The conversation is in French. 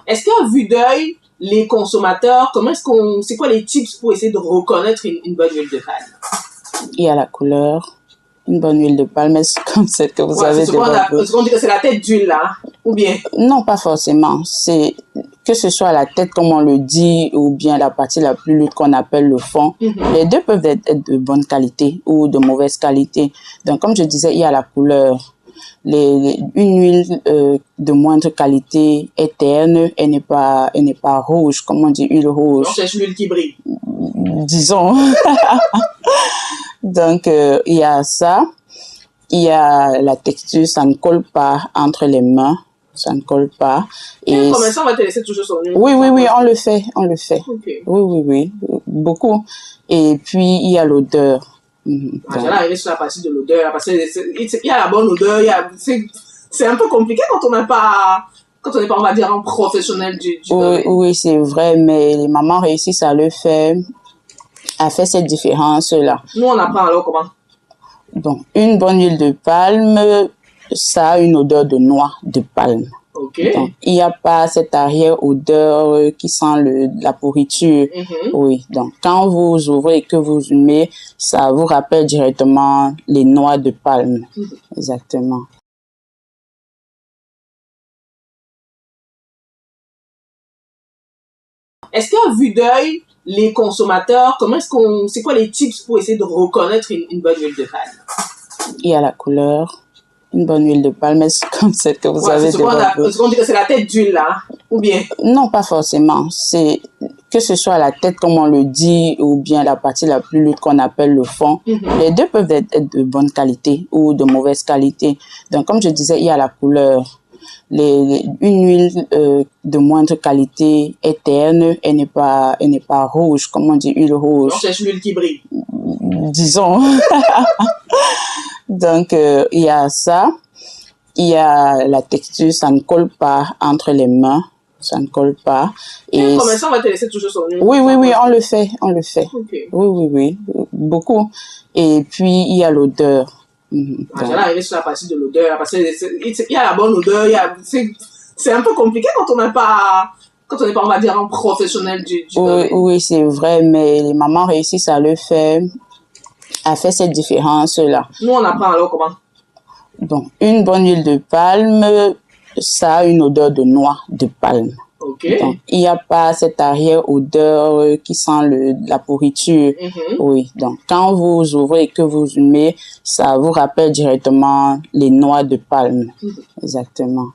Est-ce qu'à vue d'œil, les consommateurs, c'est quoi les tips pour essayer de reconnaître une bonne huile de palme? Il y a la couleur, une bonne huile de palme, est-ce comme celle que vous avez devant vous? Est-ce qu'on dit que c'est la tête d'huile là, ou bien? Non, pas forcément. C'est que ce soit la tête comme on le dit ou bien la partie la plus lourde qu'on appelle le fond. Les deux peuvent être de bonne qualité ou de mauvaise qualité. Donc comme je disais, il y a la couleur. Une huile de moindre qualité est terne, elle n'est pas rouge, comme on dit, huile rouge. On cherche l'huile qui brille. Disons. Donc il y a ça. Il y a la texture, ça ne colle pas entre les mains. Ça ne colle pas. Et combien de temps on va te laisser toucher son huile? Oui, on le fait. Okay. Oui, beaucoup. Et puis, il y a l'odeur. J'allais arriver sur la partie de l'odeur, parce qu'il y a la bonne odeur, c'est un peu compliqué quand on n'est pas, on va dire, un professionnel du domaine. Oui, c'est vrai, mais les mamans réussissent à le faire, à faire cette différence-là. Nous, on apprend alors comment? Donc, une bonne huile de palme, ça a une odeur de noix de palme. Okay. Donc, il n'y a pas cette arrière-odeur qui sent la pourriture. Oui, donc quand vous ouvrez et que vous humez, ça vous rappelle directement les noix de palme. Exactement. Est-ce qu'à vue d'œil, les consommateurs, c'est quoi les tips pour essayer de reconnaître une bonne huile de palme? Il y a la couleur. Une bonne huile de palme, est-ce comme celle que vous avez devant vous? Est-ce qu'on dit que c'est la tête d'huile là, ou bien? Non, pas forcément. C'est que ce soit la tête comme on le dit ou bien la partie la plus lourde qu'on appelle le fond. Les deux peuvent être de bonne qualité ou de mauvaise qualité. Donc comme je disais, il y a la couleur. Une huile de moindre qualité est terne, elle n'est pas rouge, comme on dit, huile rouge. On cherche l'huile qui brille. Disons. Donc, il y a ça. Il y a la texture, ça ne colle pas entre les mains. Ça ne colle pas. Et combien de temps on va te laisser toucher son huile? Oui, on le fait. Okay. Oui, beaucoup. Et puis, il y a l'odeur. J'allais arriver sur la partie de l'odeur, parce qu'il y a la bonne odeur, c'est un peu compliqué quand on n'est pas, on va dire, un professionnel du domaine. Oui, c'est vrai, mais les mamans réussissent à le faire, à faire cette différence-là. Nous, on apprend alors comment? Donc, une bonne huile de palme, ça a une odeur de noix de palme. Okay. Donc, il n'y a pas cette arrière-odeur qui sent la pourriture. Oui, donc quand vous ouvrez et que vous humez, ça vous rappelle directement les noix de palme. Exactement.